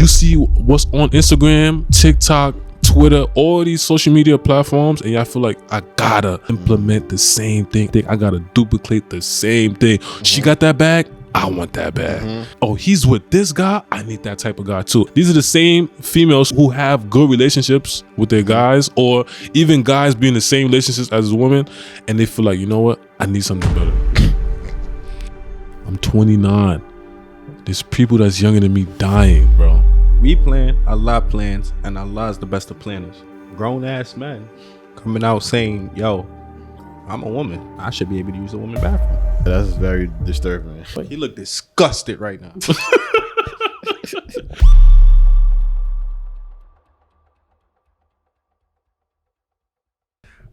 you see what's on Instagram, TikTok, Twitter, all these social media platforms, and I feel like I gotta implement the same thing. I gotta duplicate the same thing. She got that bag, I want that bag. Oh, he's with this guy, I need that type of guy too. These are the same females who have good relationships with their guys, or even guys being in the same relationships as a woman, and they feel like, you know what, I need something better. I'm 29. There's people that's younger than me dying, bro. We plan Allah plans, and Allah is the best of planners. Grown ass men coming out saying, yo, I'm a woman, I should be able to use a woman bathroom. That's very disturbing. He looked disgusted right now.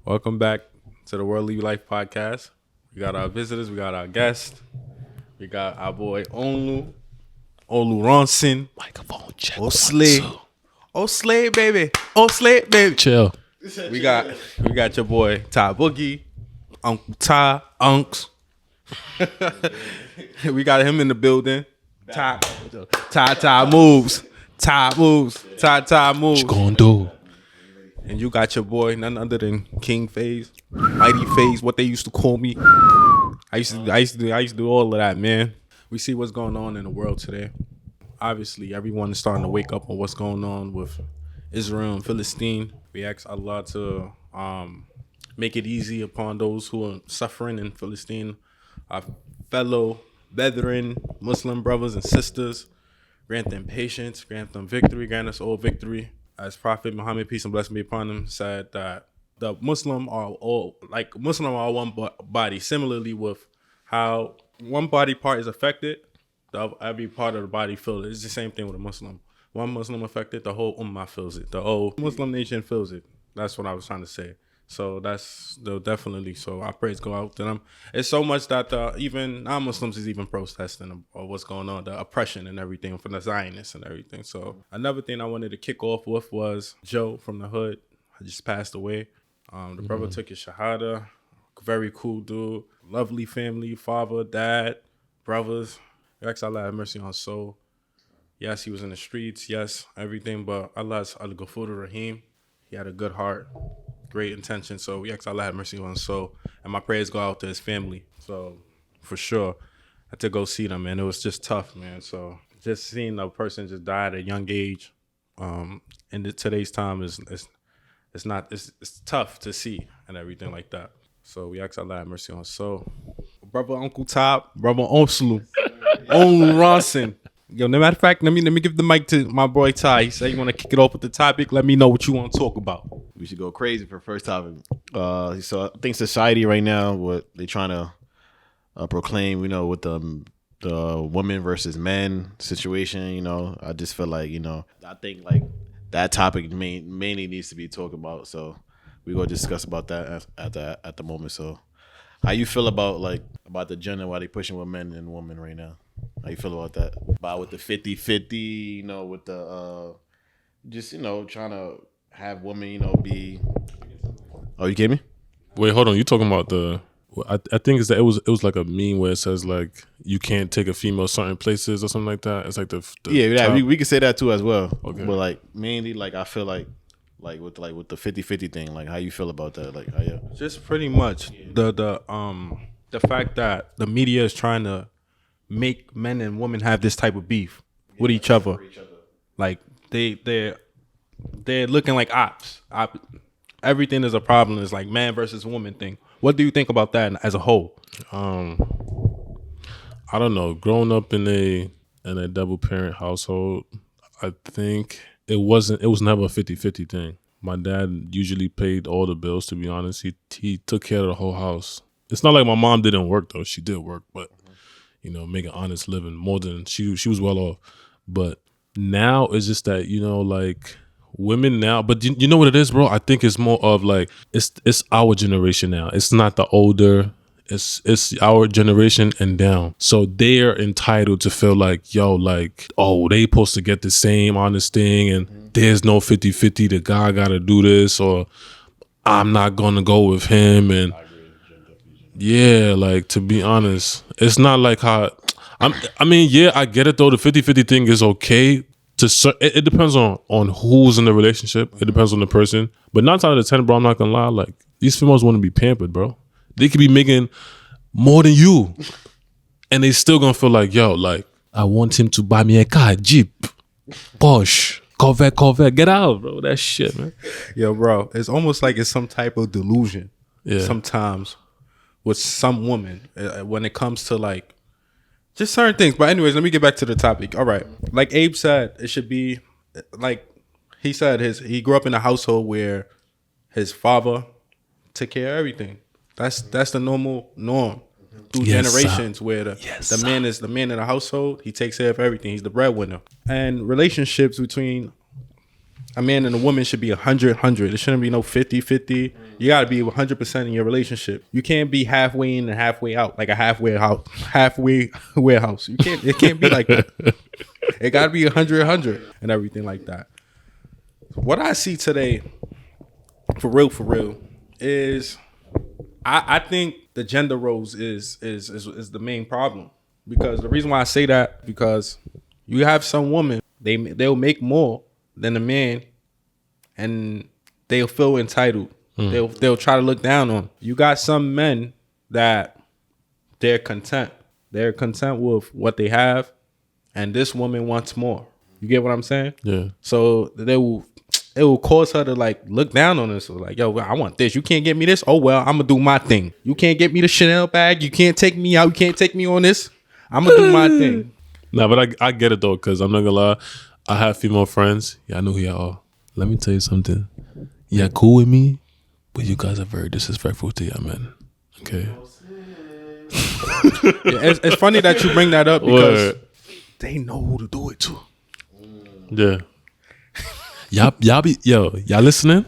Welcome back to the Worldly Life Podcast. We got our visitors, we got our guests, we got our boy Olu Ronson. Microphone check. Slay, baby. Baby. Chill. We got your boy Ty Boogie, Uncle Ty, Unks. We got him in the building. Ty moves. Ty moves. What you gonna do? And you got your boy, none other than King Phase, Mighty Phase, what they used to call me. I used to do all of that, man. We see what's going on in the world today. Obviously, everyone is starting to wake up on what's going on with Israel and Philistine. We ask Allah to make it easy upon those who are suffering in Philistine, our fellow brethren, Muslim brothers and sisters. Grant them patience, grant them victory, grant us all victory. As Prophet Muhammad, peace and blessing be upon him, said that the Muslim are all one body. Similarly, with how one body part is affected, every part of the body feels it. It's the same thing with a Muslim. One Muslim affected, the whole ummah feels it. The whole Muslim nation feels it. That's what I was trying to say. So definitely. So our prayers go out to them. It's so much that even non-Muslims is even protesting of what's going on, the oppression and everything from the Zionists and everything. So another thing I wanted to kick off with was Joe from the hood. I just passed away. The brother took his shahada. Very cool dude. Lovely family, father, dad, brothers. Allah have mercy on his soul. Yes, he was in the streets. Yes, everything. But Allah's Al-Ghafur Rahim. He had a good heart, great intention. So we ask Allah have mercy on his soul. And my prayers go out to his family. So for sure, I had to go see them, man. It was just tough, man. So just seeing a person just die at a young age, in today's time is tough to see and everything like that. So we ask Allah have mercy on his soul. Brother Uncle Top, brother Olu Ronson. Yo, no matter of fact, let me give the mic to my boy Ty. He said you want to kick it off with the topic. Let me know what you want to talk about. We should go crazy for first topic. So I think society right now, what they trying to proclaim, with the woman versus men situation, I just feel like, I think like that topic mainly needs to be talked about. So we gonna discuss about that at the moment. So how you feel about the gender, why they pushing with men and women right now? How you feel about that? About with the 50-50, with the trying to have women, be. Oh, you get me? Wait, hold on. You talking about the? I think it's that it was like a meme where it says like you can't take a female certain places or something like that. It's like the yeah. We can say that too as well. Okay. But mainly I feel like with the 50-50 thing, how you feel about that? How you? Just pretty much the fact that the media is trying to make men and women have this type of beef with each other. Like they're looking like ops. Everything is a problem. It's like man versus woman thing. What do you think about that as a whole? I don't know. Growing up in a double parent household, I think it was never a 50-50 thing. My dad usually paid all the bills, to be honest. He took care of the whole house. It's not like my mom didn't work though. She did work, but make an honest living more than she was well off. But now it's just that, women now, but you know what it is, bro? I think it's more of it's our generation now. It's not the older, it's our generation and down. So they're entitled to feel like, they supposed to get the same on this thing and there's no 50-50, the guy gotta do this, or I'm not gonna go with him. And yeah, to be honest, it's not like how I get it though. The 50-50 thing is okay It depends on who's in the relationship. It depends on the person. But 9 out of 10, bro, I'm not gonna lie. Like, these females want to be pampered, bro. They could be making more than you, and they still gonna feel like, yo, like, I want him to buy me a car, Jeep, Porsche, Corvette. Get out, bro. That shit, man. Yo, bro, it's almost like it's some type of delusion. Yeah. Sometimes with some woman when it comes to like just certain things. But anyways, let me get back to the topic. All right, like Abe said, it should be like he said. He grew up in a household where his father took care of everything. That's the norm through generations, where the man is the man in the household. He takes care of everything. He's the breadwinner. And relationships between a man and a woman should be 100. It shouldn't be no 50-50. You got to be 100% in your relationship. You can't be halfway in and halfway out, like a halfway warehouse. It can't be like that. It got to be 100 and everything like that. What I see today, for real, is I think the gender roles is the main problem. Because the reason why I say that, because you have some women, they'll make more than a man, and they'll feel entitled. They'll try to look down on. You got some men that they're content. They're content with what they have, and this woman wants more. You get what I'm saying? Yeah. So it will cause her to like look down on us. So like, yo, I want this. You can't get me this. Oh well, I'm gonna do my thing. You can't get me the Chanel bag. You can't take me out. You can't take me on this. I'm gonna do my thing. Nah, but I get it though, because I'm not gonna lie. I have female friends. Yeah, I know who y'all are. Let me tell you something. Yeah, cool with me, but you guys are very disrespectful to y'all men. Okay. Yeah, it's funny that you bring that up because they know who to do it to. Yeah. Y'all listening?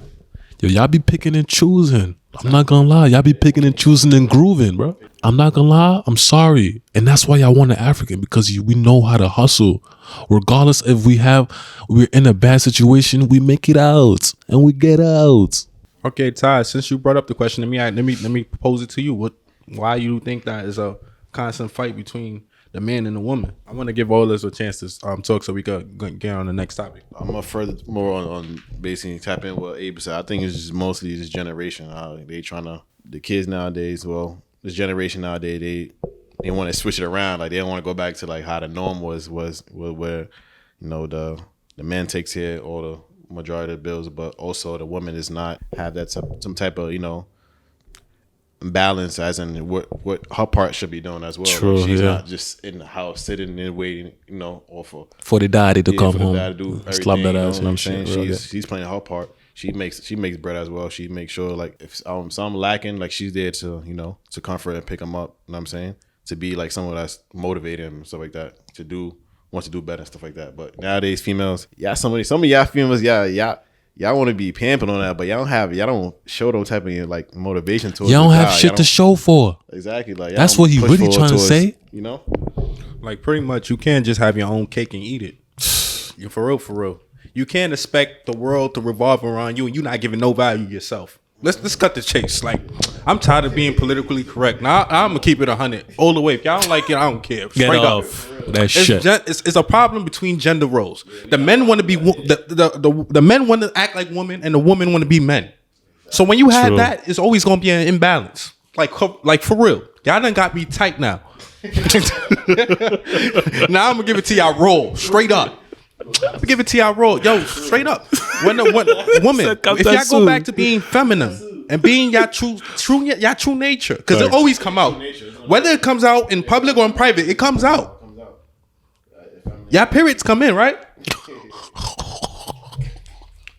Yo, y'all be picking and choosing. I'm not gonna lie. Y'all be picking and choosing and grooving, bro. I'm not gonna lie. I'm sorry. And that's why y'all want an African, because we know how to hustle. Regardless if we're in a bad situation, we make it out and we get out. Okay, Ty, since you brought up the question to me, let me pose it to you. Why you think that is a constant fight between the man and the woman? I want to give all of us a chance to talk so we could get on the next topic. I'm gonna further more on basically tap in what Abe said. I think it's just mostly this generation. They trying to, the kids nowadays, well, this generation nowadays, they want to switch it around. Like, they don't want to go back to like how the norm was where, you know, the man takes care of all the majority of the bills, but also the woman does not have that some type of, you know, balance as in what her part should be doing as well. True, like, she's yeah. not just in the house sitting and waiting, you know, or for the daddy to come for the home, dad to do slap that everything, ass, you know and what I'm shit. saying? She's playing her part. She makes bread as well. She makes sure, like, if some lacking, like, she's there to, you know, to comfort and pick them up. You know what I'm saying? To be like someone that's motivated and stuff like that, want to do better and stuff like that. But nowadays, females, some of y'all females, y'all want to be pampering on that, but y'all don't show those type of, like, motivation towards y'all don't have guy. shit to show for. Exactly, like, that's what he really trying to say. You know, like, pretty much, you can't just have your own cake and eat it. You're for real. You can't expect the world to revolve around you and you not giving no value yourself. Let's cut the chase. Like, I'm tired of being politically correct. Now I'm gonna keep it 100 all the way. If y'all don't like it, I don't care. Get Straight off up. that shit. It's a problem between gender roles. The men want to be the men want to act like women, and the women want to be men. So when you have True. that, it's always gonna be an imbalance. Like for real. Y'all done got me tight now. Now I'm gonna give it to y'all raw, straight up. I'm give it to y'all raw, yo, straight up. When woman, if y'all go back to being feminine and being y'all true nature, because it always come out. Whether it comes out in public or in private, it comes out. Y'all periods come in, right?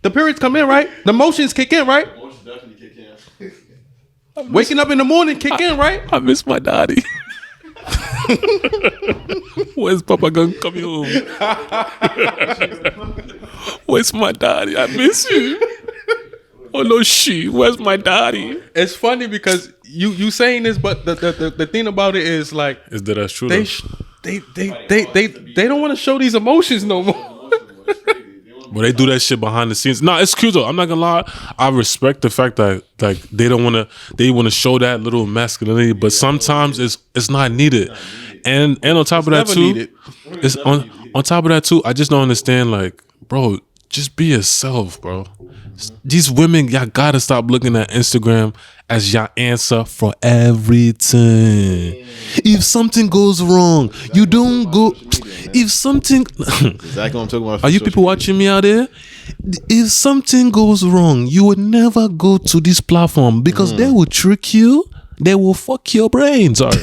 The periods come in, right? The emotions kick in, right? Waking up in the morning kick in, right? I miss my daddy. Where's Papa gonna come home? Where's my daddy? I miss you. Oh no, where's my daddy? It's funny because you saying this, but the thing about it is, like, Is that's true? They don't want to show these emotions no more. But they do that shit behind the scenes. Nah, it's cute though. I'm not gonna lie. I respect the fact that, like, they want to show that little masculinity, but sometimes it's not needed. And on top of that never too, needed. it's on top of that too. I just don't understand. Like, bro, just be yourself, bro. These women, y'all gotta stop looking at Instagram as your answer for everything. If something goes wrong, you don't go. If something, Exactly what I'm talking about. are you people watching me out there? If something goes wrong, you would never go to this platform because they will trick you. They will fuck your brain. Sorry,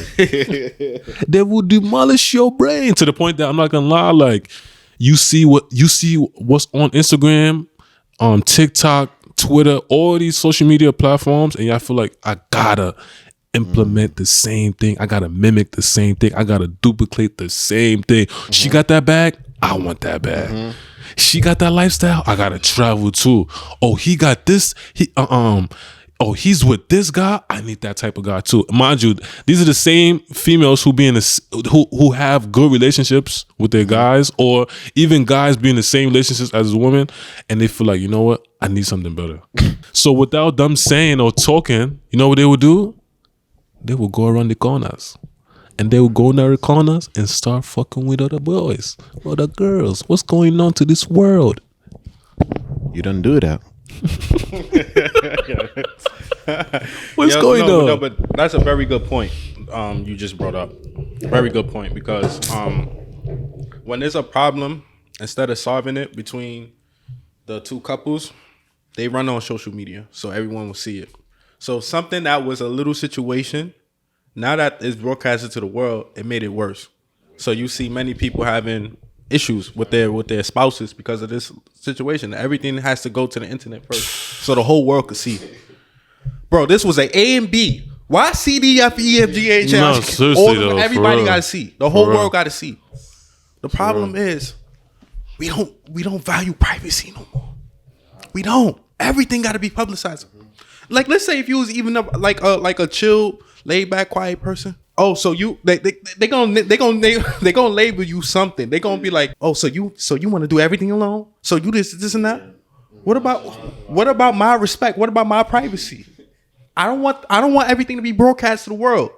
they will demolish your brain to the point that I'm not gonna lie. Like, you see what's on Instagram, TikTok, Twitter, all these social media platforms, and y'all feel like I gotta implement the same thing. I gotta mimic the same thing. I gotta duplicate the same thing. She got that bag, I want that bag. She got that lifestyle, I gotta travel too. Oh, he got this. Oh, he's with this guy. I need that type of guy too. Mind you, these are the same females who be in this, who have good relationships with their guys, or even guys be in the same relationships as a woman, and they feel like, you know what, I need something better. So without them saying or talking, you know what they would do? They will go around the corners. And they will go in the corners and start fucking with other boys, other girls. What's going on to this world? You don't do that. What's going on? No, but that's a very good point. You just brought up very good point, because when there's a problem, instead of solving it between the two couples, they run on social media so everyone will see it. So something that was a little situation, now that it's broadcasted to the world, it made it worse. So you see many people having issues with their spouses because of this situation. Everything has to go to the internet first, so the whole world could see. Bro, this was A and B. Why C D F E F G H? No, seriously though, everybody for got to real. see. The whole For real. world got to see. The problem is we don't value privacy no more. We don't. Everything got to be publicized. Like, let's say if you was even like a chill, laid back, quiet person. Oh, so they gonna label you something. They gonna be like, oh, so you want to do everything alone? So you this and that. What about my respect? What about my privacy? I don't want everything to be broadcast to the world.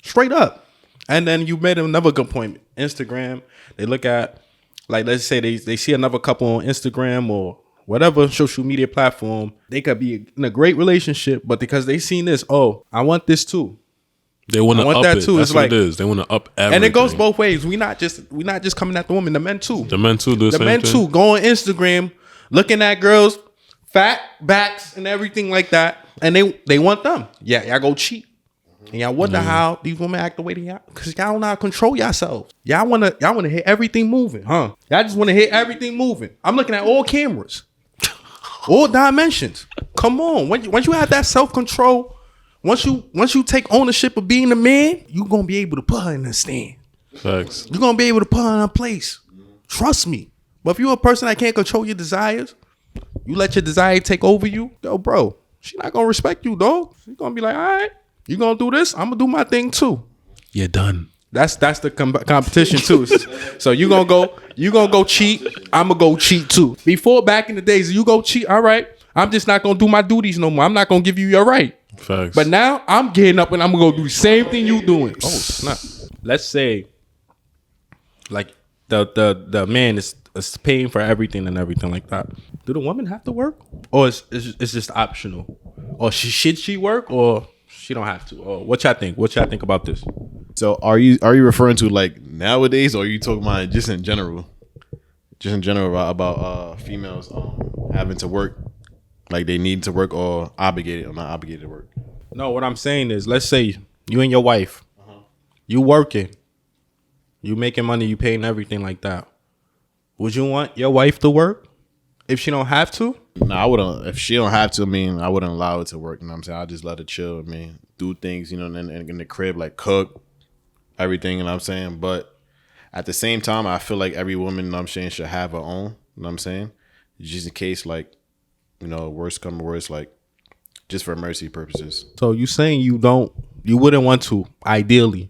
Straight up. And then you made another good point. Instagram. They look at, like, let's say they see another couple on Instagram or whatever social media platform. They could be in a great relationship, but because they seen this, oh, I want this too. They want to up that it. too. That's It's what like, it is. They want to up everything. and it goes both ways. We not just coming at the women. The men too. The men too do the same men thing. too go on Instagram, looking at girls, fat backs and everything like that, and they want them. Yeah, y'all go cheat, and y'all wonder how these women act the way they act, because y'all don't know how to control yourselves. Y'all wanna hit everything moving, huh? Y'all just wanna hit everything moving. I'm looking at all cameras, all dimensions. Come on, once you have that self control. Once you take ownership of being a man, you're gonna be able to put her in a stand. Facts. You're gonna be able to put her in a place. Trust me. But if you're a person that can't control your desires, you let your desire take over you, yo, bro, she not gonna respect you, dog. She's gonna be like, all right, you gonna do this, I'm gonna do my thing too. You're done. That's the competition too. So you gonna go cheat, I'm gonna go cheat too. Before, back in the days, you go cheat, all right, I'm just not gonna do my duties no more. I'm not gonna give you your right. Facts. But now I'm getting up and I'm gonna go do the same thing you doing. Oh snap! Let's say, like the man is paying for everything and everything like that. Do the woman have to work, or is just optional, or should she work, or she don't have to? Or what y'all think? What y'all think about this? So are you referring to like nowadays, or are you talking about just in general? Just in general about females having to work, like they need to work, or obligated or not obligated to work? No, what I'm saying is, let's say you and your wife, you working, you making money, you paying everything like that. Would you want your wife to work if she don't have to? No, I wouldn't. If she don't have to, I mean, I wouldn't allow her to work. You know what I'm saying? I'll just let her chill. I mean, do things, you know, in the crib, like cook, everything, you know what I'm saying? But at the same time, I feel like every woman, you know what I'm saying, should have her own, you know what I'm saying? Just in case, like, you know, worst come to worst, like, just for mercy purposes. So you saying you wouldn't want to, ideally,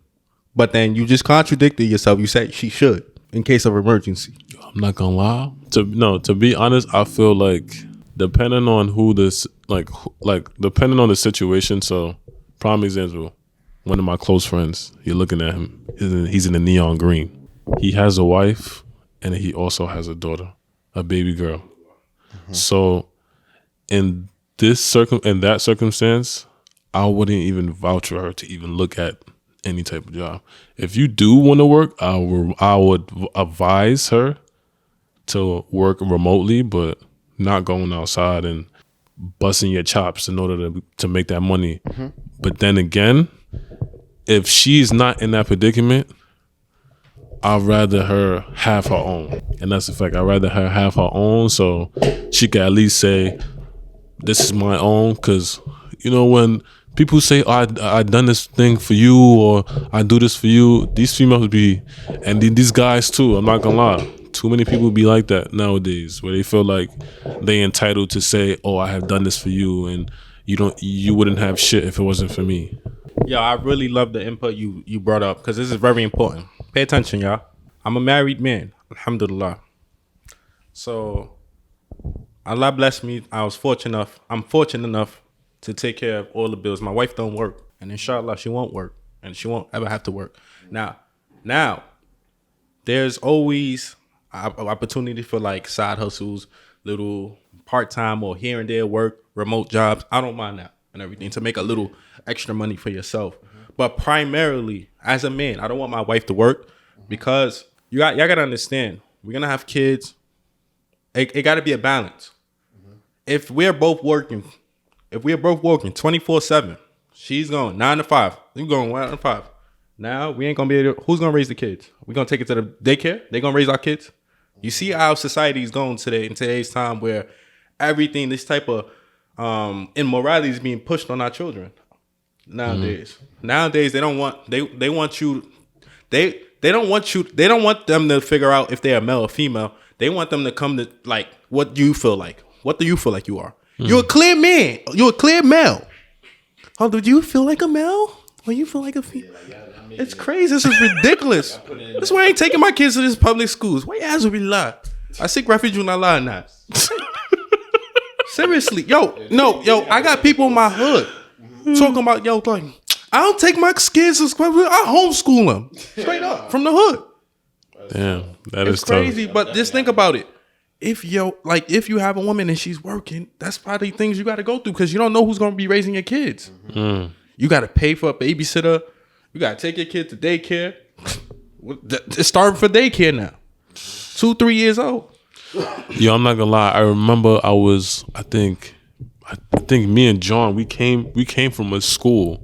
but then you just contradicted yourself. You said she should in case of emergency. I'm not gonna lie. To be honest, I feel like depending on who this, like depending on the situation. So, prime example, one of my close friends. You're looking at him. He's in the neon green. He has a wife, and he also has a daughter, a baby girl. So in that circumstance, I wouldn't even vouch for her to even look at any type of job. If you do want to work, I would advise her to work remotely, but not going outside and busting your chops in order to make that money. But then again, if she's not in that predicament, I'd rather her have her own. And that's the fact. I'd rather her have her own so she can at least say, this is my own. Because, when people say, oh, I done this thing for you, or I do this for you, these females be, and these guys too, I'm not going to lie. Too many people be like that nowadays, where they feel like they entitled to say, oh, I have done this for you, and you wouldn't have shit if it wasn't for me. Yo, I really love the input you brought up because this is very important. Pay attention, y'all. I'm a married man, alhamdulillah. So Allah blessed me. I'm fortunate enough to take care of all the bills. My wife don't work, and inshallah she won't work, and she won't ever have to work. Now, there's always opportunity for like side hustles, little part-time or here and there work, remote jobs. I don't mind that and everything to make a little extra money for yourself. But primarily, as a man, I don't want my wife to work because y'all gotta understand, we're gonna have kids. It gotta be a balance. If we're both working 24/7, she's going 9 to 5, you going 1 to 5. Now we ain't gonna be able to, who's gonna raise the kids? We gonna take it to the daycare? They gonna raise our kids? You see how society is going today in today's time where everything, this type of immorality is being pushed on our children nowadays. Nowadays they don't want they want you they don't want them to figure out if they're a male or female. They want them to come to like, what do you feel like? What do you feel like you are? You're a clear man. You're a clear male. Oh, do you feel like a male? Or you feel like a female? It's crazy. This is ridiculous. That's why I ain't taking my kids to these public schools. Why your ass would be lie? I seek refuge when I lie not. Seriously. Yo, I got people in my hood talking about, like, I don't take my kids to school. I homeschool them. Straight up. From the hood. Damn. That It's is crazy. tough. But just think about it. If you have a woman and she's working, that's probably things you got to go through because you don't know who's going to be raising your kids. You got to pay for a babysitter. You got to take your kid to daycare. It's starting for daycare now. 2-3 years old. Yo, I'm not gonna lie. I remember I think me and John, we came from a school.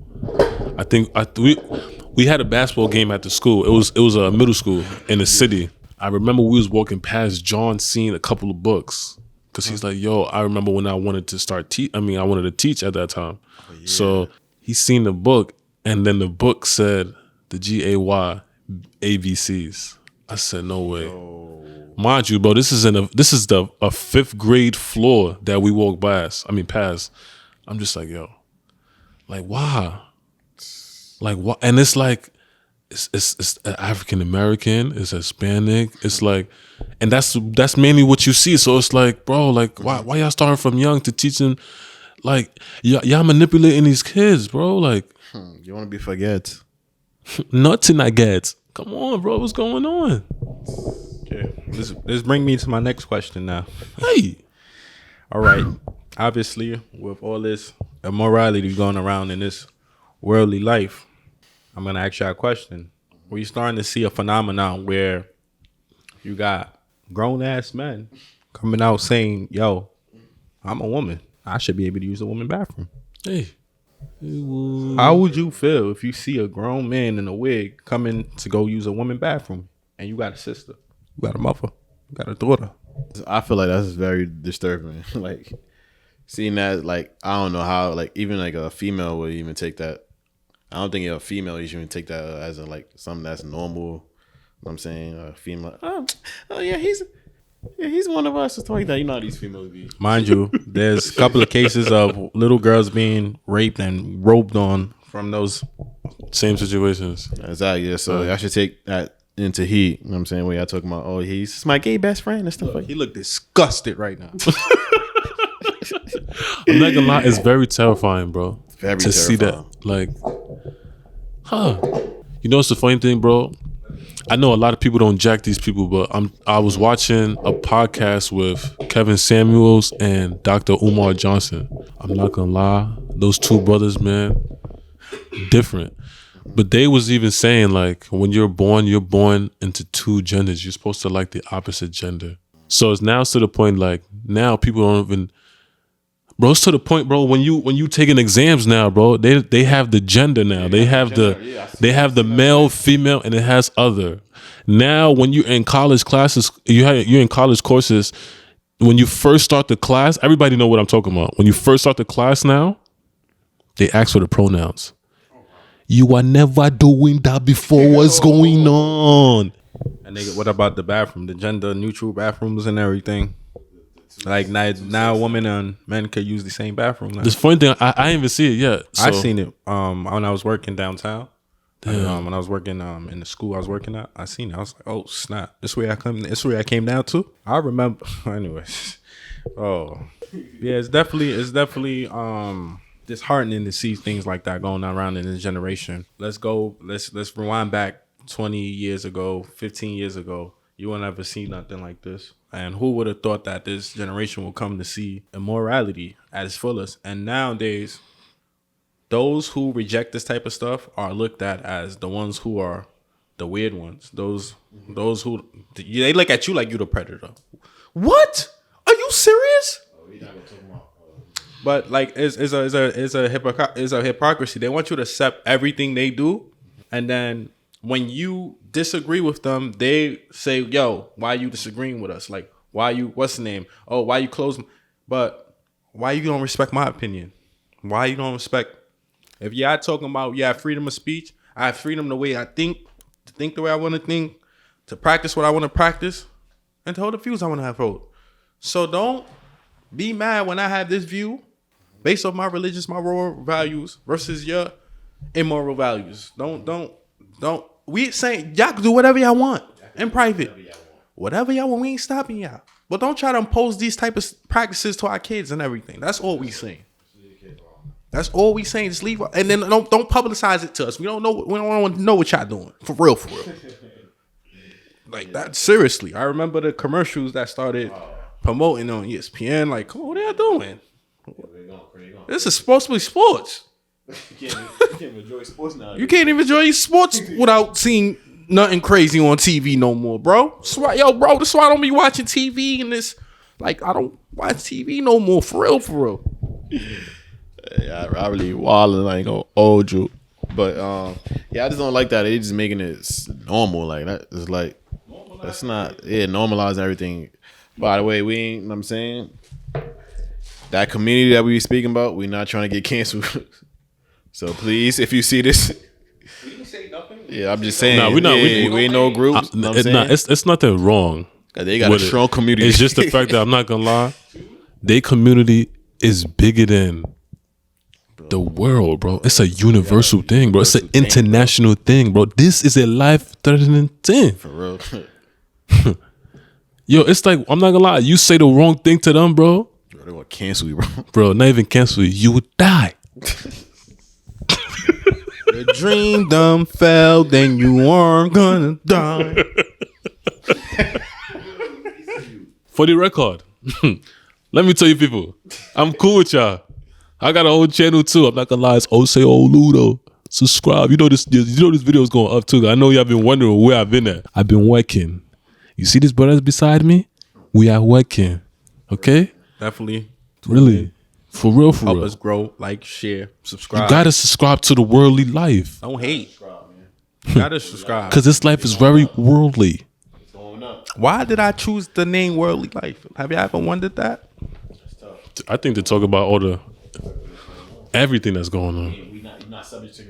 We had a basketball game at the school. It was a middle school in the city. I remember we was walking past John, seeing a couple of books because he's like, "Yo, I remember when I wanted to start I wanted to teach at that time." So he seen the book, and then the book said the GAY ABCs. I said, "No way." Mind you, bro, this is a fifth grade floor that we walk past. I'm just like, yo, like why? Like what? And it's like it's African American, it's Hispanic, it's like, and that's mainly what you see. So it's like, bro, like why y'all starting from young to teaching, like y'all manipulating these kids, bro? Like You want to be forget? nothing I get. Come on, bro, what's going on? Okay, this bring me to my next question now. Hey, All right. Obviously, with all this immorality going around in this worldly life, I'm gonna ask you a question. We're starting to see a phenomenon where you got grown ass men coming out saying, "Yo, I'm a woman. I should be able to use a woman bathroom." hey. How would you feel if you see a grown man in a wig coming to go use a woman bathroom and you got a sister, you got a mother, you got a daughter? I feel like that's very disturbing. Like seeing that, like I don't know how, like even like a female would even take that. I don't think a female you should even take that as a, like something that's normal. You know what I'm saying? A female, oh yeah, he's one of us. It's like that. You know how these females be. Mind you, there's a couple of cases of little girls being raped and robed on from those. Same situations. Exactly. Yeah, so I should take that into heat. You know what I'm saying? When y'all talking about, oh, he's my gay best friend and stuff like that. He look disgusted right now. I'm not gonna lie, it's very terrifying, bro. Very to see terrifying. that, like, Huh. You know what's the funny thing, bro? I know a lot of people don't jack these people, but I was watching a podcast with Kevin Samuels and Dr. Umar Johnson. I'm not gonna lie, those two brothers, man, different. But they was even saying like when you're born into two genders. You're supposed to like the opposite gender. So it's now to the point like now people don't even. Bro, it's to the point, bro. When you taking exams now, bro, they have the gender now. They have the male, female, and it has other. Now, when you're in college classes, you're in college courses. When you first start the class, everybody know what I'm talking about. When you first start the class now, they ask for the pronouns. You are never doing that before. What's going on? And nigga, what about the bathroom, the gender neutral bathrooms and everything? Like now women and men could use the same bathroom now. This funny thing, I didn't even see it yet. So. I seen it when I was working downtown. When I was working in the school I was working at, I seen it. I was like, oh snap! This way I came down to. I remember. Anyways, oh yeah, it's definitely disheartening to see things like that going around in this generation. Let's rewind back 20 years ago, 15 years ago. You will never see nothing like this. And who would have thought that this generation will come to see immorality at its fullest? And nowadays, those who reject this type of stuff are looked at as the ones who are the weird ones. Those who they look at you like you the predator. What? Are you serious? But like, it's a hypocrisy. They want you to accept everything they do, and then when you disagree with them, they say, yo, why are you disagreeing with us? Like, why you, what's the name? Oh, why you close? But why you don't respect my opinion? Why you don't respect? If y'all talking about, yeah, freedom of speech, I have freedom the way I think, to think the way I want to think, to practice what I want to practice, and to hold the views I want to have hold. So don't be mad when I have this view based off my religious, my moral values versus your immoral values. Don't. We saying y'all can do whatever y'all want in private. Whatever y'all want, we ain't stopping y'all. But don't try to impose these type of practices to our kids and everything. That's all we saying. That's all we saying. Just leave, and then don't publicize it to us. We don't know. We don't want to know what y'all doing for real. Like that. Seriously, I remember the commercials that started promoting on ESPN. Like, come on, what are y'all doing? This is supposed to be sports. You can't enjoy sports now. You can't even enjoy sports without seeing nothing crazy on TV no more, bro. That's why, that's why I don't be watching TV and this. Like, I don't watch TV no more, for real. Yeah, I really wildin'. I ain't gonna hold you, but yeah, I just don't like that. They just making it normal. Like that is like that's not normalizing everything. By the way, we ain't. You know what I'm saying that community that we be speaking about, we not trying to get canceled. So please, if you see this, we didn't say nothing. Yeah, I'm just saying. Nah, we not. We ain't no groups. You know what I'm saying? It's nothing wrong. They got a strong community. It's just the fact that I'm not gonna lie, their community is bigger than the world, bro. It's a universal thing, bro. It's an international thing, bro. This is a life-threatening thing. For real. Yo, it's like, I'm not gonna lie, you say the wrong thing to them, bro. They gonna cancel you, bro. Bro, not even cancel you. You would die. The dream done fell, then you aren't gonna die. For the record, let me tell you people, I'm cool with y'all. I got a whole channel too. I'm not gonna lie, it's Ose Oludo. Subscribe. You know this video is going up too. I know y'all been wondering where I've been at. I've been working. You see these brothers beside me? We are working. Okay? Definitely. Really. For real. Help us grow, like, share, subscribe. You gotta subscribe to the worldly life. Don't hate. You gotta subscribe. Because this life is very worldly. Why did I choose the name Worldly Life? Have you ever wondered that? I think to talk about all everything that's going on. You're not subject to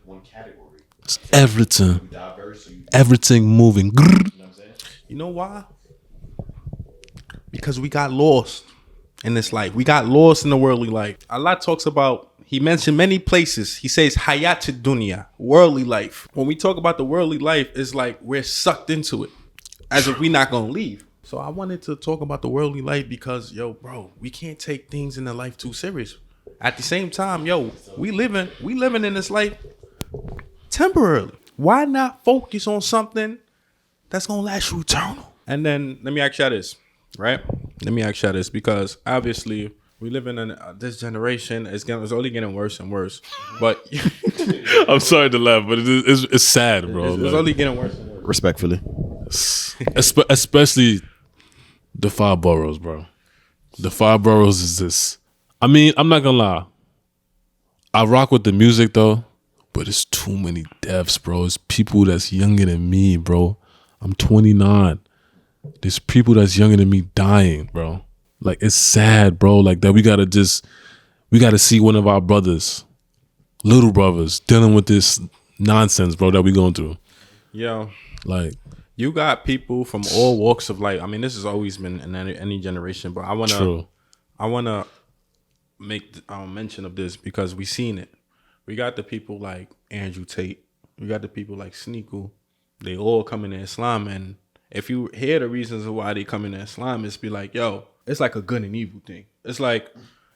one category. It's everything. Diverse. Everything moving. You know what I'm saying? You know why? Because we got lost in this life. We got lost in the worldly life. Allah talks about, he mentioned many places. He says, Hayat dunya, worldly life. When we talk about the worldly life, it's like we're sucked into it as if we're not going to leave. So I wanted to talk about the worldly life because, yo, bro, we can't take things in the life too serious. At the same time, yo, we living in this life. temporarily. Why not focus on something that's gonna last you eternal? And then let me ask you this, right? Let me ask you this, because obviously we live in this generation. It's only getting worse and worse. But I'm sorry to laugh, but it's sad, bro. it's only getting worse and worse. Respectfully. Especially the five boroughs, bro. The five boroughs is this. I mean, I'm not gonna lie. I rock with the music though, but it's too many deaths, bro. It's people that's younger than me, bro. I'm 29. There's people that's younger than me dying, bro. Like, it's sad, bro. Like, that we gotta see one of our brothers, little brothers, dealing with this nonsense, bro, that we going through. Yo, Like, you got people from all walks of life. I mean, this has always been in any generation, but I wanna make mention of this because we seen it. We got the people like Andrew Tate. We got the people like Sneako. They all come in Islam, and if you hear the reasons why they come in Islam, it's be like, yo, it's like a good and evil thing. It's like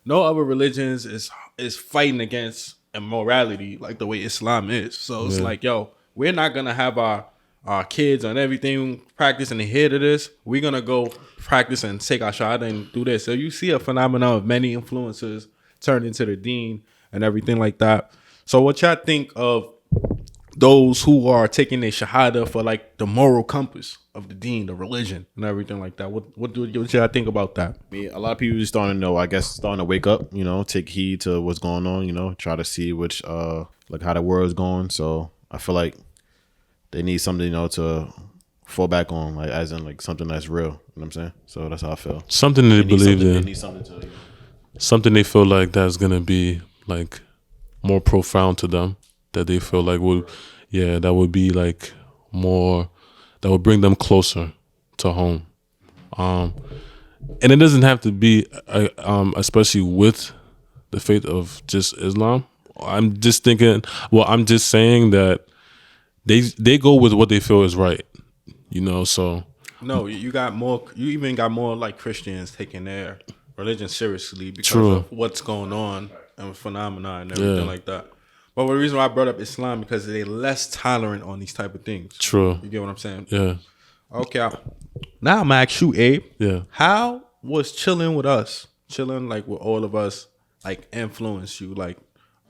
no other religions is fighting against immorality like the way Islam is. So it's like, yo, we're not gonna have our kids and everything practice and adhere to this. We're gonna go practice and take our shahada and do this. So you see a phenomenon of many influencers turn into the deen and everything like that. So what y'all think of those who are taking their shahada for like the moral compass of the deen, the religion, and everything like that? What y'all think about that? I mean, a lot of people just starting to know, I guess, starting to wake up, take heed to what's going on, try to see which, like how the world's going. So I feel like they need something, to fall back on, like as in like something that's real. You know what I'm saying? So that's how I feel. something they believe They in. need something to, Something they feel like that's gonna be like more profound to them, that they feel like that would be like more, that would bring them closer to home. And it doesn't have to be especially with the faith of just Islam. I'm just saying that they go with what they feel is right, so No, you got more. You even got more like Christians taking their religion seriously because True. of what's going on and phenomena and everything like that. But the reason why I brought up Islam because they're less tolerant on these type of things. True. You get what I'm saying? Yeah. Okay. Now I'm gonna ask you, Abe. Yeah. How was chilling like with all of us, like influence you, like,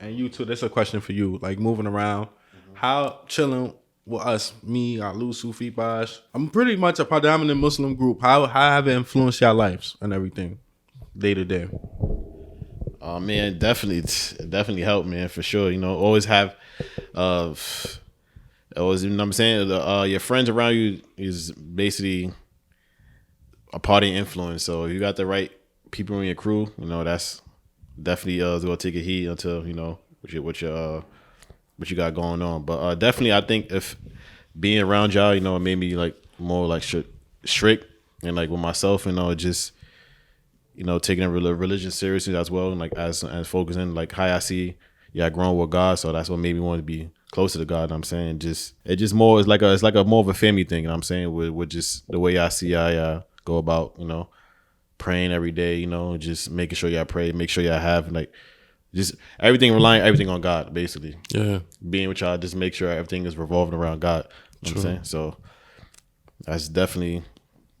and you too? That's a question for you. Like moving around, how chilling with us, me, Alu, Sufi, Bash. I'm pretty much a predominant Muslim group. How have it influenced your lives and everything, day to day? Oh man, definitely helped, man, for sure. Always have, always, what I'm saying, your friends around you is basically a party influence. So if you got the right people in your crew, that's definitely gonna take a heed until what you got going on. But definitely, I think if being around y'all, it made me like more like strict and like with myself, just. Taking a religion seriously as well, and like as focusing like how I see, growing with God. So that's what made me want to be closer to God. You know what I'm saying, it's like a more of a family thing. You know what I'm saying, with just the way I see I go about, praying every day. Just making sure y'all pray, make sure y'all have like just relying everything on God, basically. Yeah. Being with y'all, just make sure everything is revolving around God. You know what I'm saying, so that's definitely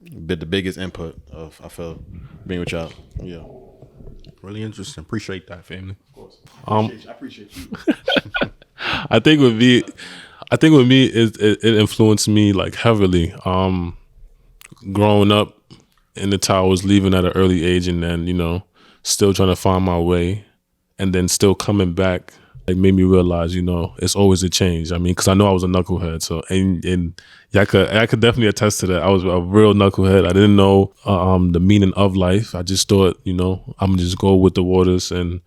the biggest input of I feel being with y'all. Yeah, Really interesting. Appreciate that, family. of course. I appreciate you. I think with me, it influenced me like heavily. Growing up in the towers, leaving at an early age, and then still trying to find my way, and then still coming back. It made me realize, it's always a change. I mean, because I know I was a knucklehead, so and I could definitely attest to that. I was a real knucklehead. I didn't know the meaning of life. I just thought, I'm gonna just go with the waters and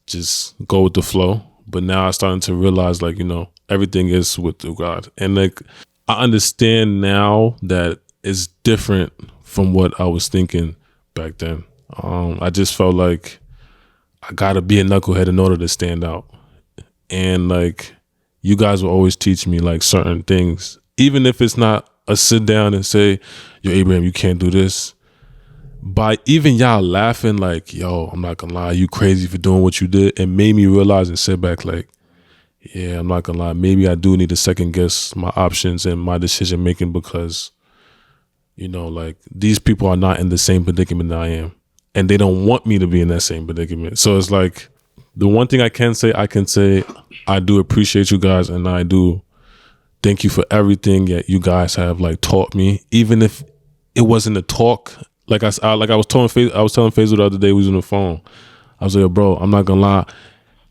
just go with the flow. But now I'm starting to realize, like, everything is with God, and like I understand now that it's different from what I was thinking back then. I just felt like I gotta be a knucklehead in order to stand out. And like you guys will always teach me like certain things, even if it's not a sit down and say, yo, Abraham, you can't do this. By even y'all laughing like, yo, I'm not gonna lie, you crazy for doing what you did, it made me realize and sit back like, yeah, I'm not gonna lie. Maybe I do need to second guess my options and my decision making because, you know, like these people are not in the same predicament that I am, and they don't want me to be in that same predicament. So it's like the one thing I can say, I do appreciate you guys, and I do thank you for everything that you guys have like taught me, even if it wasn't a talk. Like I was telling Faisal the other day, we was on the phone. I was like, bro, I'm not gonna lie.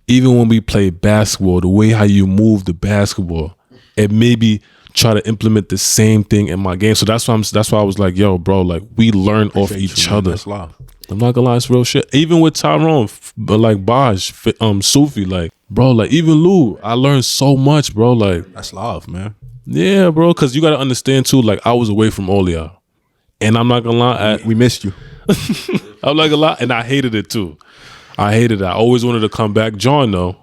Even when we play basketball, the way how you move the basketball, it made me try to implement the same thing in my game. So that's why I was like, yo, bro, like we learn off each other. That's love. I'm not gonna lie, it's real shit. Even with Tyrone, but like Baj, Sufi, like, bro, like even Lou, I learned so much, bro. Like, That's love, man. yeah, bro, because you gotta understand too, like I was away from all y'all. And I'm not gonna lie, We missed you. I'm not gonna lie, and I hated it too. I hated it. I always wanted to come back. John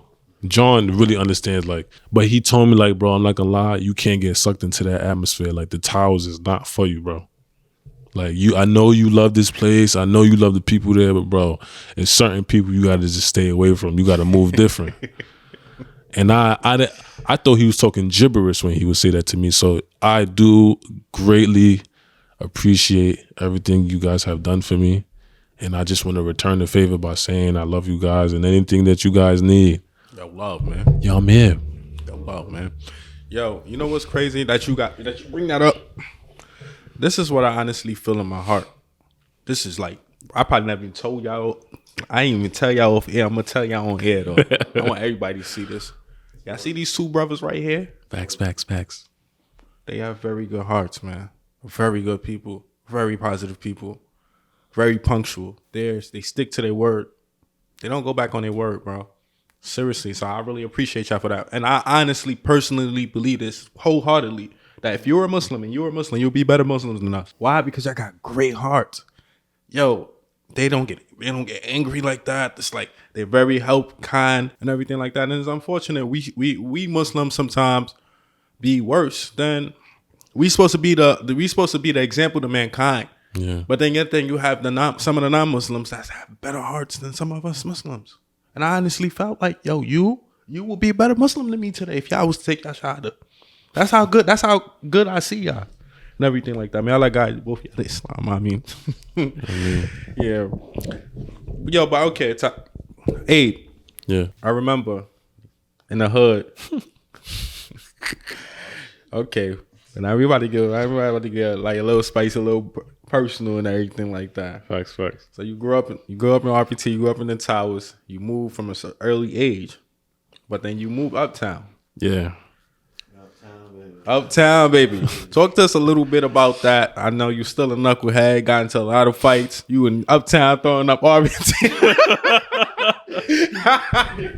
really understands, like, but he told me, like, bro, I'm not gonna lie, you can't get sucked into that atmosphere. Like the Towers is not for you, bro. Like I know you love this place. I know you love the people there, but bro, there's certain people you gotta just stay away from. You gotta move different. And I thought he was talking gibberish when he would say that to me. So I do greatly appreciate everything you guys have done for me. And I just want to return the favor by saying I love you guys, and anything that you guys need. Yo, love, man. Yo, I'm here. Yo, love, man. Yo, you know what's crazy that you bring that up? This is what I honestly feel in my heart. This is like, I probably never even told y'all. I ain't even tell y'all off air. I'm gonna tell y'all on air though. I want everybody to see this. Y'all see these two brothers right here? Facts. They have very good hearts, man. Very good people. Very positive people. Very punctual. They stick to their word. They don't go back on their word, bro. Seriously. So I really appreciate y'all for that. And I honestly, personally believe this wholeheartedly, that if you're a Muslim and you're a Muslim, you'll be better Muslims than us. Why? Because y'all got great hearts. Yo, they don't get angry like that. It's like they're very kind and everything like that. And it's unfortunate we Muslims sometimes be worse than we supposed to be the example to mankind. Yeah. But then you have some of the non-Muslims that have better hearts than some of us Muslims. And I honestly felt like, yo, you will be a better Muslim than me today if y'all was to take that shahada. That's how good I see y'all. And everything like that. I mean, I like guys, both y'all Islam, I mean. Yeah. Yo, but okay, Abe. Yeah. I remember in the hood. Okay. And everybody get like a little spicy, a little personal and everything like that. Facts. So you grew up in RPT, you grew up in the Towers, you moved from an early age, but then you moved uptown. Yeah. Uptown, baby. Talk to us a little bit about that. I know you still a knucklehead, got into a lot of fights. You in Uptown throwing up RPT.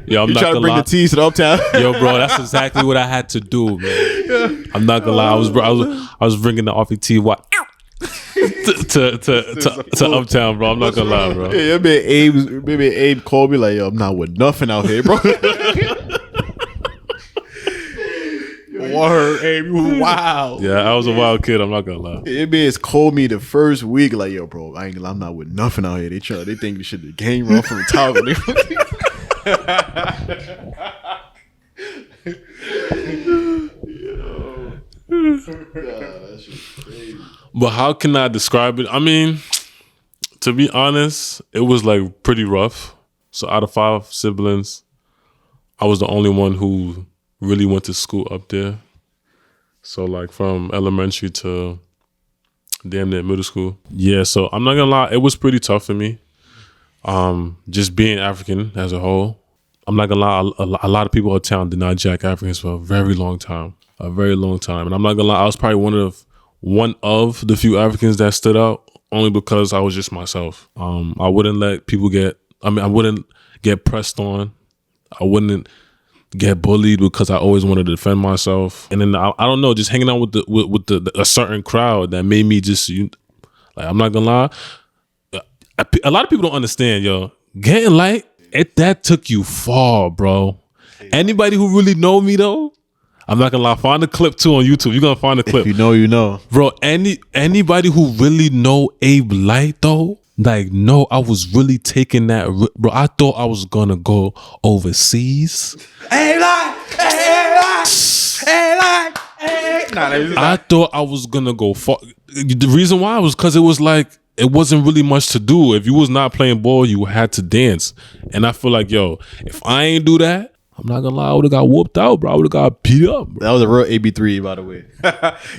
Yo, I'm You not trying to gonna bring lie. the teas to the uptown? Yo, bro, that's exactly what I had to do, man. I'm not gonna lie. I was bringing the RPT to Uptown, bro. I'm not gonna lie, bro. Yeah, maybe Abe called me like, yo, I'm not with nothing out here, bro. Word, Abe, you was wild. Yeah, I was a wild kid. I'm not gonna lie. It called me the first week like, yo, bro, I'm not with nothing out here. They think this shit the game run from the top. But how can I describe it? I mean, to be honest, it was like pretty rough. So out of 5 siblings, I was the only one who really went to school up there. So like from elementary to damn near middle school. Yeah, so I'm not gonna lie, it was pretty tough for me. Just being African as a whole. I'm not gonna lie, a lot of people in town did not jack Africans for a very long time. And I'm not gonna lie, I was probably one of the few Africans that stood out, only because I was just myself. I wouldn't let people I wouldn't get pressed on. I wouldn't get bullied because I always wanted to defend myself. And then I don't know, just hanging out with a certain crowd that made me just like, I'm not gonna lie, a lot of people don't understand, yo. Getting light, that took you far, bro. Anybody who really know me though, I'm not gonna lie, find the clip too on YouTube. You're gonna find the clip. If you know, you know. Bro, anybody who really know Abe Light though, like, no, I was really taking that, bro. I thought I was gonna go overseas. Abe Light! I thought I was gonna go far. The reason why was because it was like it wasn't really much to do. If you was not playing ball, you had to dance. And I feel like, yo, if I ain't do that, I'm not gonna lie, I would have got whooped out, bro. I would have got beat up, bro. That was a real AB3, by the way.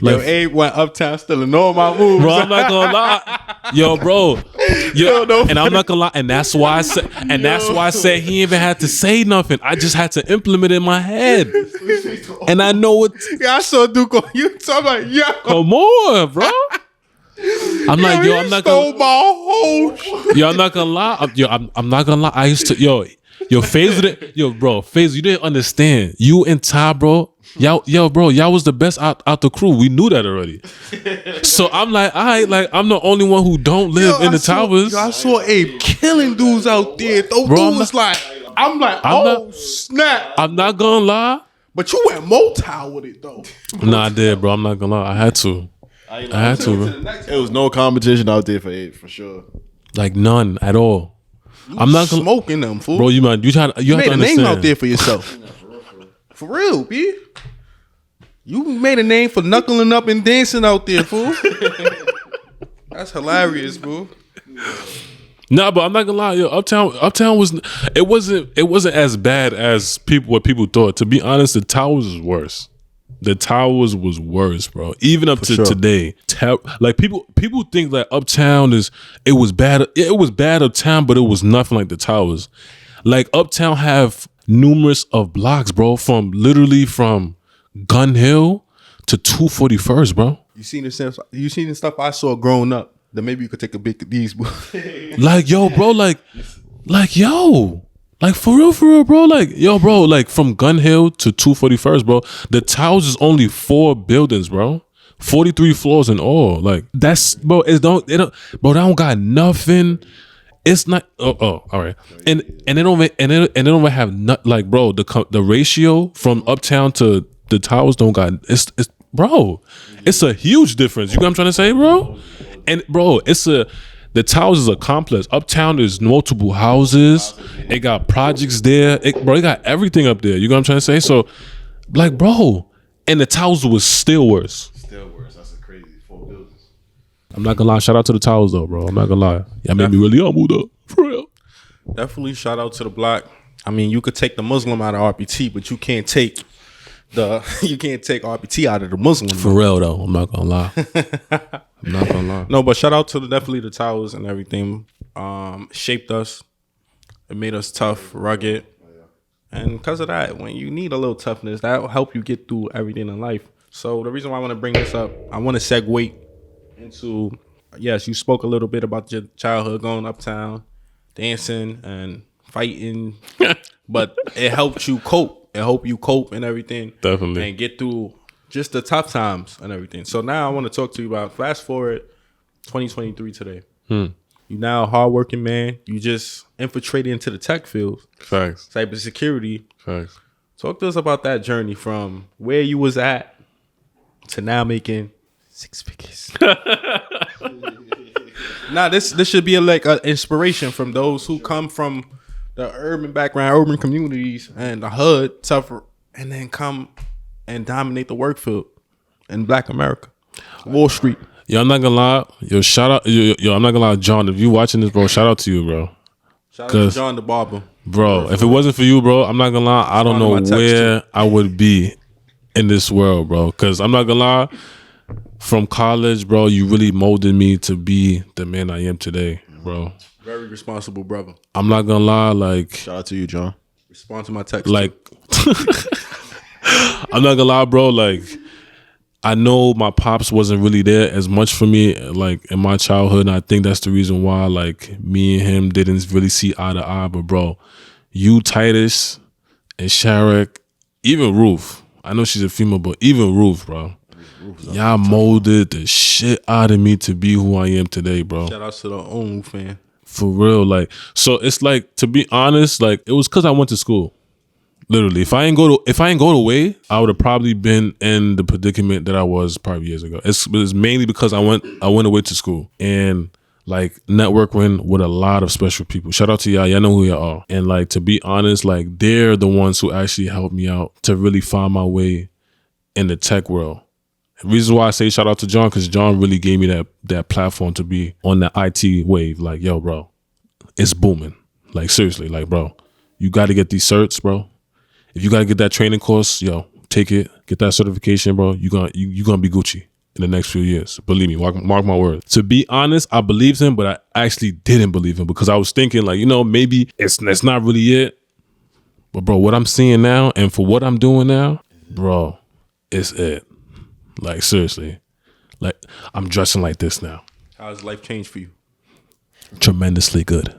Yo, Abe went uptown stealing all my moves. Bro, I'm not gonna lie, yo, bro, and I'm not gonna lie, and that's why I said he even had to say nothing. I just had to implement it in my head, and I know what. Yeah, I saw Duke on YouTube. I'm like, yo, Come on, bro. I'm like, yo, I'm not stole gonna. my whole shit. Yo, I'm not gonna lie. I'm not gonna lie. I used to, yo, FaZe, bro, FaZe, you didn't understand. You and Ty, bro, y'all was the best out the crew. We knew that already. So I'm like, I'm the only one who don't live in the towers. I saw Abe killing dudes out there. Those dudes snap. I'm not gonna lie. But you went Motown with it though. Nah, I did, bro. I'm not gonna lie. I had to, bro. It was no competition out there for Abe, for sure. Like none at all. I'm not gonna smoking them, fool. bro. You have to made a understand. name out there for yourself. For real, B. You made a name for knuckling up and dancing out there, fool. That's hilarious, bro. Nah, but I'm not gonna lie, yo. Uptown it wasn't as bad as what people thought. To be honest, the Towers was worse. The Towers was worse, bro. Even up to today, like people think that Uptown it was bad. It was bad Uptown, but it was nothing like the Towers. Like Uptown have numerous of blocks, bro. From Gun Hill to 241st, bro. You seen the stuff I saw growing up. Then maybe you could take a bit of these. Like yo, bro. Like yo. Like for real, bro. Like yo, bro. Like from Gun Hill to 241st, bro. The Towers is only 4 buildings, bro. 43 floors in all. Like that's bro. They don't got nothing. It's not. All right. And they don't even have not like bro. The ratio from Uptown to the Towers don't got. It's bro. It's a huge difference. You know what I'm trying to say, bro? And bro, the Towers is a complex. Uptown is multiple houses. It got projects there. It got everything up there. You know what I'm trying to say? So, like, bro, and the Towers was still worse. Still worse. That's a crazy 4 buildings. I'm not gonna lie. Shout out to the Towers though, bro. I'm not gonna lie. Y'all made me really humble though. For real. Definitely shout out to the block. I mean, you could take the Muslim out of RPT, but you can't take RPT out of the Muslim. For real though. I'm not gonna lie. I'm not gonna lie. No, but shout out to definitely the Towers and everything. Shaped us. It made us tough, rugged. And because of that, when you need a little toughness, that will help you get through everything in life. So the reason why I want to bring this up, I want to segue into, yes, you spoke a little bit about your childhood going uptown, dancing and fighting, but it helped you cope. It helped you cope and everything. Definitely. And get through just the tough times and everything. So now I want to talk to you about fast forward 2023 today. You now a hardworking man. You just infiltrated into the tech field. Facts. Cybersecurity. Facts. Talk to us about that journey from where you was at to now making 6 figures. Now this should be like an inspiration from those who come from the urban background, urban communities, and the hood, suffer, and then come and dominate the work field in Black America, Wall Street. Yo, I'm not gonna lie. Yo, shout out. Yo, I'm not gonna lie, John. If you watching this, bro, shout out to you, bro. Shout out to John the Barber. Bro, if it wasn't for you, bro, I'm not gonna lie. I don't know where I would be in this world, bro. Because I'm not gonna lie. From college, bro, you really molded me to be the man I am today, bro. Very responsible brother. I'm not gonna lie, like Shout out to you, John. Respond to my text. like I'm not gonna lie, bro, like I know my pops wasn't really there as much for me like in my childhood, and I think that's the reason why like me and him didn't really see eye to eye. But bro, you, Titus, and Sharek, even Ruth, I know she's a female, but even Ruth, bro, y'all molded the shit out of me to be who I am today, bro. Shout out to the own fan. For real, like, so it's like, to be honest, like, it was because I went to school. Literally, if I ain't go to Way, I would have probably been in the predicament that I was probably years ago. It's mainly because I went away to school, and like networking with a lot of special people. Shout out to y'all. Y'all know who y'all are. And like, to be honest, like they're the ones who actually helped me out to really find my way in the tech world. The reason why I say shout out to John, because John really gave me that platform to be on the IT wave. Like, yo, bro, it's booming. Like, seriously, like, bro, you got to get these certs, bro. If you got to get that training course, yo, take it, get that certification, bro. You gonna be Gucci in the next few years. Believe me, mark my words. To be honest, I believed him, but I actually didn't believe him because I was thinking like, maybe it's not really it. But bro, what I'm seeing now and for what I'm doing now, bro, it's it. Like, seriously. Like, I'm dressing like this now. How has life changed for you? Tremendously good.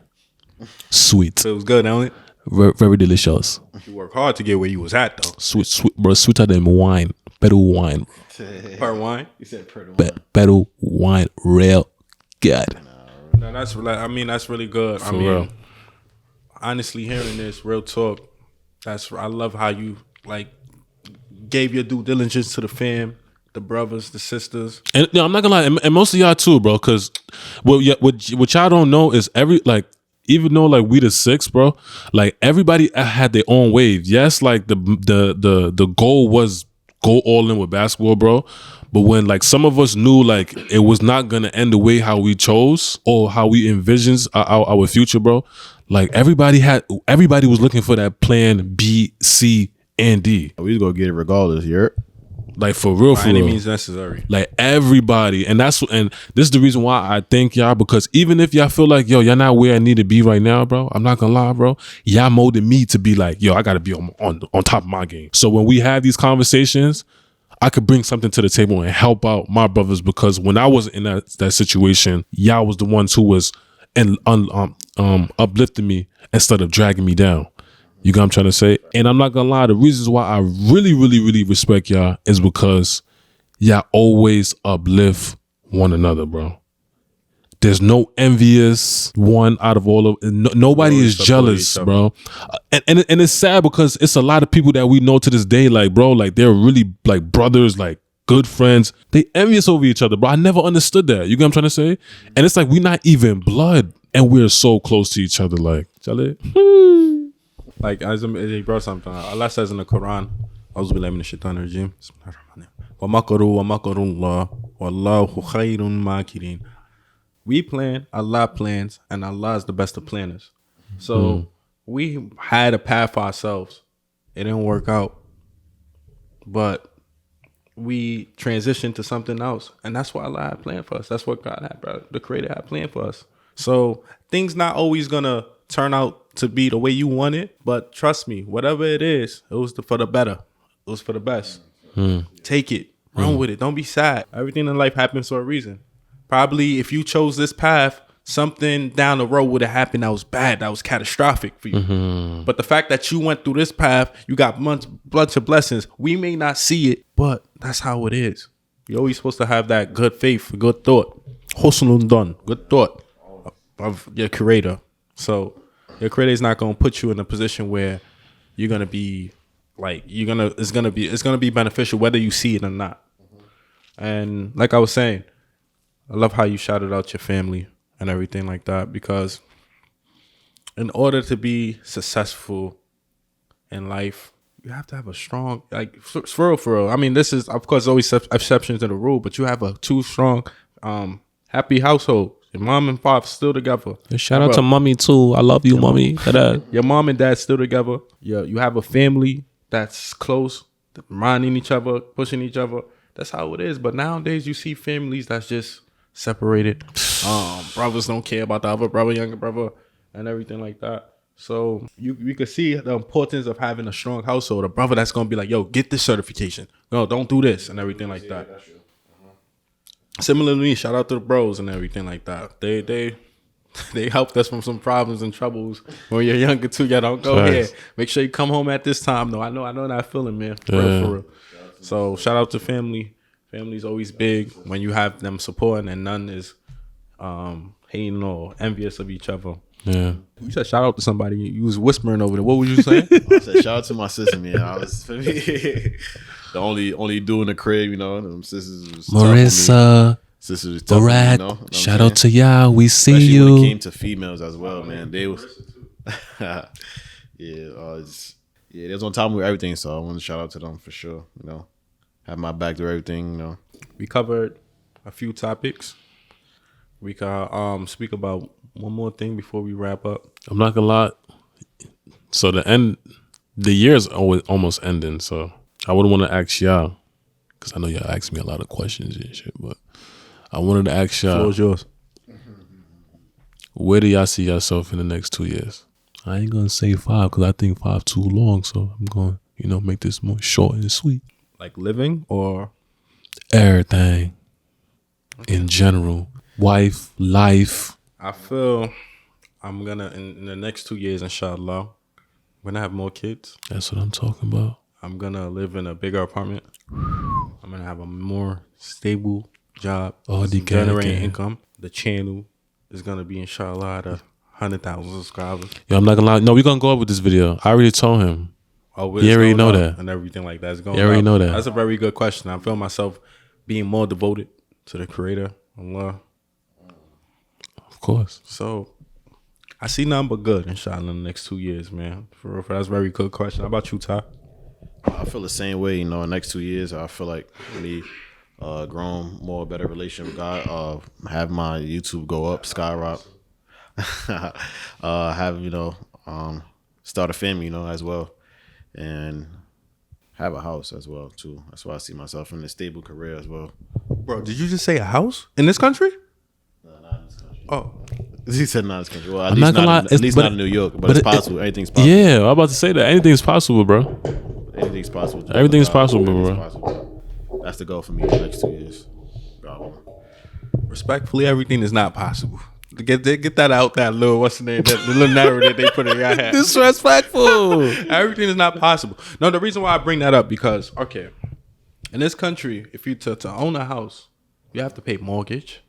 Sweet. Feels good, don't it? Very delicious. You work hard to get where you was at, though. Sweet, bro. Sweeter than wine. Better wine. Per wine? You said per wine. Better wine. Real good. No, that's really good. For real. Honestly, hearing this, real talk, I love how you, like, gave your due diligence to the fam, the brothers, the sisters. And I'm not gonna lie, and most of y'all too, bro. Because what y'all don't know is even though like we the six, bro, like everybody had their own wave. Yes, like the goal was go all in with basketball, bro. But when like some of us knew like it was not gonna end the way how we chose or how we envisioned our future, bro. Like everybody was looking for that plan B, C, and D. We just gonna get it regardless, you're like for real, By any means necessary. Like everybody, and this is the reason why I thank y'all, because even if y'all feel like, yo, y'all not where I need to be right now, bro, I'm not gonna lie, bro, y'all molded me to be like, yo, I gotta be on top of my game. So when we have these conversations, I could bring something to the table and help out my brothers, because when I was in that situation, y'all was the ones who was uplifting me instead of dragging me down. You get what I'm trying to say? And I'm not gonna lie, the reasons why I really, really, really respect y'all is because y'all always uplift one another, bro. There's no envious one out of all of nobody is jealous, bro. And it's sad because it's a lot of people that we know to this day, like, bro, like they're really like brothers, like good friends. They envious over each other, bro. I never understood that. You get what I'm trying to say? And it's like we're not even blood and we're so close to each other, like, Charlie. Like, as he brought something, Allah says in the Quran, Auzubillahi minash shaitanir rajim, wa makaru wa makarullah, wallahu khairun makirin. We plan, Allah plans, and Allah is the best of planners. So we had a path for ourselves. It didn't work out. But we transitioned to something else. And that's what Allah had planned for us. That's what God had, bro. The Creator had planned for us. So things not always gonna turn out to be the way you want it, but trust me, whatever it is, it was for the better. It was for the best. Take it, run with it. Don't be sad. Everything in life happens for a reason. Probably if you chose this path, something down the road would have happened that was bad, that was catastrophic for you. But the fact that you went through this path, you got bunch of blessings. We may not see it, but that's how it is. You're always supposed to have that good faith, good thought. Husnul done, good thought of your Creator. So your Creator is not going to put you in a position where you're going to be like, it's going to be beneficial whether you see it or not. And like I was saying, I love how you shouted out your family and everything like that, because in order to be successful in life, you have to have a strong, like, for real. I mean, this is, of course, always exceptions to the rule, but you have a too strong, happy household. Your mom and pop still together. Shout out to mommy too. I love you, mommy. Your mom and dad still together. You have a family that's close, reminding each other, pushing each other. That's how it is. But nowadays you see families that's just separated. Brothers don't care about the other brother, younger brother, and everything like that. So you could see the importance of having a strong household. A brother that's gonna be like, yo, get this certification. No, don't do this, and everything like that. That's true. Similarly, shout out to the bros and everything like that. They helped us from some problems and troubles when you're younger too. Y'all don't go here. Make sure you come home at this time. No, I know that feeling, man. For real. So shout out to family. Family's always big when you have them supporting and none is hating or envious of each other. Yeah. You said shout out to somebody. You was whispering over there. What was you saying? I said shout out to my sister, man. I was the only dude in the crib, you know. Them sisters was Marissa. sisters was tough, Barat, you know what I'm shout saying? out to y'all. We see Especially when it you. came to females as well, man. They was they was on top of everything, so I want to shout out to them for sure. You know, have my back through everything. You know, We covered a few topics. We can speak about one more thing before we wrap up. I'm not gonna lie. So the year is always almost ending. So I would want to ask y'all, because I know y'all ask me a lot of questions and shit, but I wanted to ask Floor y'all, is yours. where do y'all see yourself in the next 2 years? I ain't gonna say 5 because I think 5 too long. So I'm going, make this more short and sweet. Like living or Everything in general, wife, life. I feel I'm gonna in the next 2 years, inshallah, I'm gonna have more kids. That's what I'm talking about. I'm gonna live in a bigger apartment. I'm gonna have a more stable job, generating income. The channel is gonna be inshallah at 100,000 subscribers. Yo, I'm not gonna lie. No, we're gonna go up with this video. I already told him. Oh, You already know that. and everything like that. It's going You already up. know that. That's a very good question. I feel myself being more devoted to the Creator, Allah. Of course. So I see nothing but good, inshallah, in the next 2 years, man. For real, that's a very good question. How about you, Ty? I feel the same way. You know, in the next 2 years, I feel like me grown more better relationship with God. Have my YouTube go up, skyrocket. Start a family, as well, and have a house as well too. That's why I see myself in a stable career as well. Bro, did you just say a house in this country? No, not in this country. Oh, He said not in this country. Well, at I'm least not gonna lie, at least not in New York, but it's possible. Anything's possible. Yeah, I'm about to say that. Anything's possible, bro. Anything's possible. Everything's possible, bro. Possible. That's the goal for me in the next 2 years. respectfully, everything is not possible. Get that out, that little, what's the name, the little narrative they put in your head. Disrespectful. Everything is not possible. No, the reason why I bring that up because, okay, in this country, if you to own a house, you have to pay mortgage,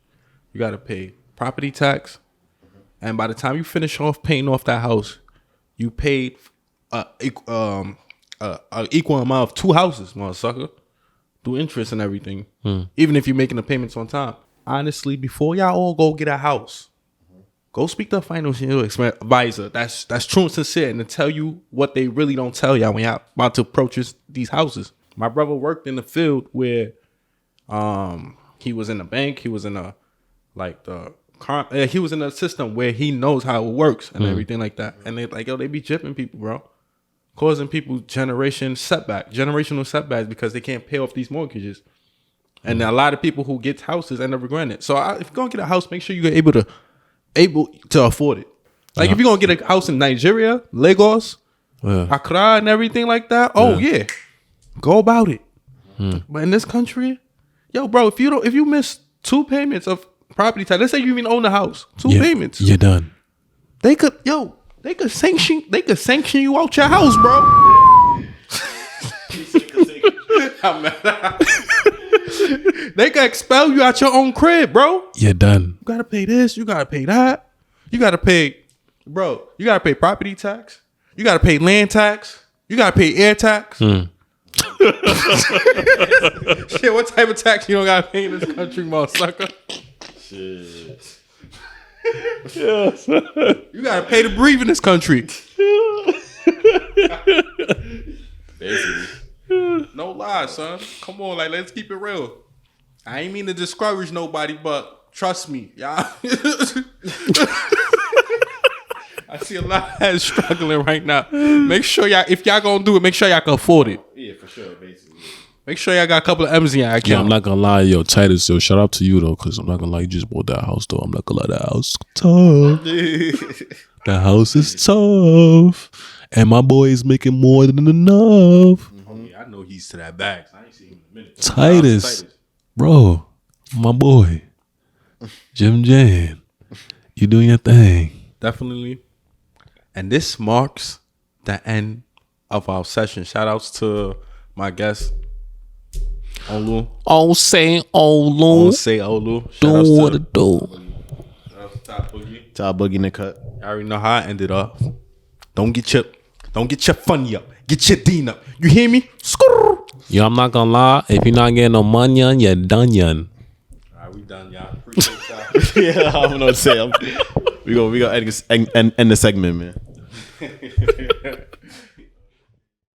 you got to pay property tax, and by the time you finish off paying off that house, you paid equal amount of 2 houses, motherfucker, through interest and everything. Even if you're making the payments on time. Honestly, before y'all all go get a house, go speak to a financial advisor that's true and sincere and to tell you what they really don't tell y'all when y'all about to purchase these houses. My brother worked in the field where he was in a bank, he was in a he was in a system where he knows how it works and everything like that. And they like, yo, they be jipping people, bro. Causing people generational setbacks because they can't pay off these mortgages. And a lot of people who get houses end up regretting it. So if you're gonna get a house, make sure you're able to afford it. Like if you're gonna get a house in Nigeria, Lagos, Accra, and everything like that, go about it. But in this country, yo, bro, if you miss 2 payments of property tax, let's say you even own a house, 2 payments, You're done. They could sanction you out your house, bro. They could expel you out your own crib, bro. You're done. You gotta pay this, you gotta pay that. You gotta pay, bro, you gotta pay property tax. You gotta pay land tax. You gotta pay air tax. Shit, what type of tax you don't gotta pay in this country, motherfucker? Shit. You gotta pay to breathe in this country. Basically. No lie, son. Come on, like let's keep it real. I ain't mean to discourage nobody, but trust me, y'all. I see a lot of heads struggling right now. Make sure y'all, if y'all gonna do it, make sure y'all can afford it. Yeah, for sure, basically. Make sure y'all got a couple of M's in your account. Yeah, I'm not gonna lie, yo, Titus, yo, shout out to you though, because I'm not gonna lie, you just bought that house though. I'm not gonna lie, that house tough. That house is tough. And my boy is making more than enough. Oh, yeah, I know he's to that bag. I ain't seen him in a minute. Titus, bro, my boy, Jim Jan, you doing your thing. Definitely. And this marks the end of our session. Shout outs to my guest, Olu. Oh, say Olu. Shout outs Do what to it do. Top Boogie. Top Boogie in the cut. I already know how I ended up. Don't get your funny up. Get your dean up. You hear me? Skrrr. Yo, I'm not gonna lie, if you're not getting no money, you're done. All right, we done, y'all. Appreciate y'all. Yeah, I don't know what to say. We gonna end the segment, man.